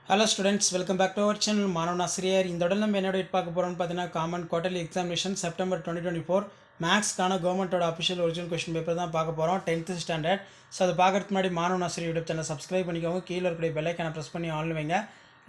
Hello students, welcome back to our channel. மாணவன் ஆசிரியர் இந்த உடல் நம்ம என்னோட பார்க்க போகிறோம்னு பார்த்தீங்கன்னா காமன் குவார்டர்லி எக்ஸாமினேஷன் செப்டம்பர் 2024 மேக்ஸ்க்கான கவர்மெண்ட்டோட அஃபிஷியல் ஒரிஜினல் கொஸ்டின் பேப்பர் தான் பார்க்க போகிறோம் 10th ஸ்டாண்டர்ட். ஸோ அதை பார்க்கறதுக்கு முன்னாடி மாணவன் ஆசிரியர் யூடியூப் சேனல் சப்ஸ்கிரைப் பண்ணிக்கோங்க. கீழே இருக்கிற பெல்லைக்கான ப்ரெஸ் பண்ணி ஆன் வைங்க.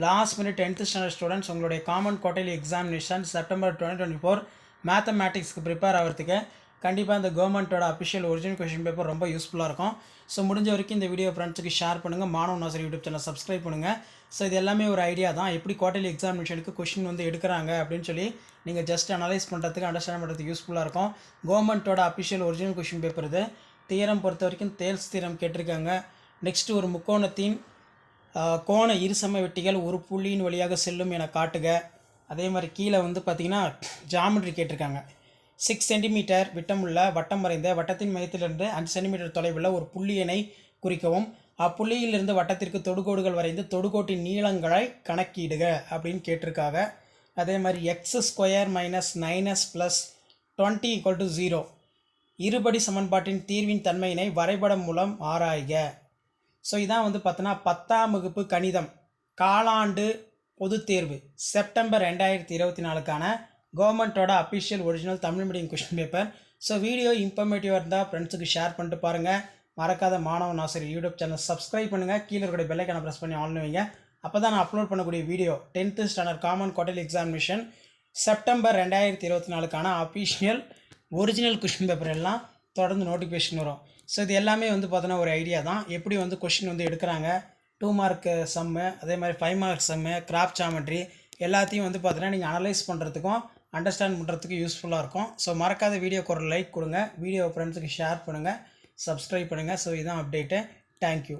Last minute 10th standard students உங்களுடைய காமன் குவார்டர்லி எக்ஸாமினேஷன் செப்டம்பர் 2024 மேத்தமேட்டிக்ஸ்க்கு ப்ரிப்பேர் ஆகிறதுக்கு கண்டிப்பாக இந்த கவர்மெண்ட்டோட அஃபிஷியல் ஒரிஜினல் கொஸ்டின் பேப்பர் ரொம்ப யூஸ்ஃபுல்லாக இருக்கும். ஸோ முடிஞ்ச வரைக்கும் இந்த வீடியோ ஃப்ரெண்ட்ஸுக்கு ஷேர் பண்ணுங்கள். மாணவன் ஆசிரியர் யூடியூப் சேனல் சப்ஸ்கிரைப் பண்ணுங்கள். ஸோ இது எல்லாமே ஒரு ஐடியா தான், எப்படி குவார்டர்லி எக்ஸாமினேஷனுக்கு கொஸ்டின் வந்து எடுக்கிறாங்க அப்படின்னு சொல்லி நீங்கள் ஜஸ்ட் அனலைஸ் பண்ணுறதுக்கு அண்டர்ஸ்டாண்ட் பண்ணுறதுக்கு யூஸ்ஃபுல்லாக இருக்கும். கவர்மெண்ட்டோட அஃபிஷியல் ஒரிஜினல் கொஸ்டின் பேப்பர் இது. தியரம் பொறுத்த வரைக்கும் தேல்ஸ் தியரம் கேட்டிருக்காங்க. நெக்ஸ்ட்டு ஒரு முக்கோணத்தின் கோண இருசம வெட்டிகள் ஒரு புள்ளியின் வழியாக செல்லும் என காட்டுக. அதே மாதிரி கீழே வந்து பார்த்திங்கன்னா ஜாமெட்ரி கேட்டிருக்காங்க. 6 சென்டிமீட்டர் விட்டமுள்ள வட்டம் வரைந்த வட்டத்தின் மையத்திலிருந்து 5 சென்டிமீட்டர் தொலைவில் ஒரு புள்ளியினை குறிக்கவும். அப்புள்ளியிலிருந்து வட்டத்திற்கு தொடுகோடுகள் வரைந்து தொடுகோட்டின் நீளங்களை கணக்கீடுக அப்படின்னு கேட்டிருக்காங்க. அதே மாதிரி x² - 9s + 20 = 0 இருபடி சமன்பாட்டின் தீர்வின் தன்மையினை வரைபடம் மூலம் ஆராய்க. ஸோ இதான் வந்து பார்த்தோன்னா 10ஆம் வகுப்பு கணிதம் காலாண்டு பொதுத் தேர்வு செப்டம்பர் 2024க்கான கவர்மெண்ட்டோட official original Tamil medium question paper. So video இன்ஃபர்மேட்டிவாக இருந்தால் ஃப்ரெண்ட்ஸுக்கு ஷேர் பண்ணிட்டு பாருங்கள். மறக்காத மாணவன் ஆசிரியர் யூடியூப் சேனல் சப்ஸ்கிரைப் பண்ணுங்கள். கீழே இருக்கிற பெல்லைக்கான ப்ரெஸ் பண்ணி ஆன் வைங்க. அப்போ தான் நான் அப்லோட் பண்ணக்கூடிய video 10th standard common quarterly examination September 2024க்கான அஃபிஷியல் ஒரிஜினல் கொஸ்டின் பேப்பர் எல்லாம் தொடர்ந்து நோட்டிஃபிகேஷன் வரும். ஸோ இது எல்லாமே வந்து பார்த்தோன்னா ஒரு ஐடியா தான், எப்படி வந்து கொஸ்டின் வந்து எடுக்கிறாங்க. 2 மார்க் சம்மு, அதே மாதிரி 5 மார்க் சம்மு, கிராஃப்ட் ஜாமெட்ரி எல்லாத்தையும் வந்து பார்த்தீங்கன்னா நீங்கள் அனலைஸ் பண்ணுறதுக்கும் அண்டர்ஸ்டாண்ட் பண்ணுறதுக்கு யூஸ்ஃபுல்லாக இருக்கும். ஸோ மறக்காத வீடியோக்கு ஒரு லைக் கொடுங்க, வீடியோ ஃப்ரெண்ட்ஸுக்கு ஷேர் பண்ணுங்கள், சப்ஸ்கிரைப் பண்ணுங்கள். ஸோ இதுதான் அப்டேட்டு. தேங்க்யூ.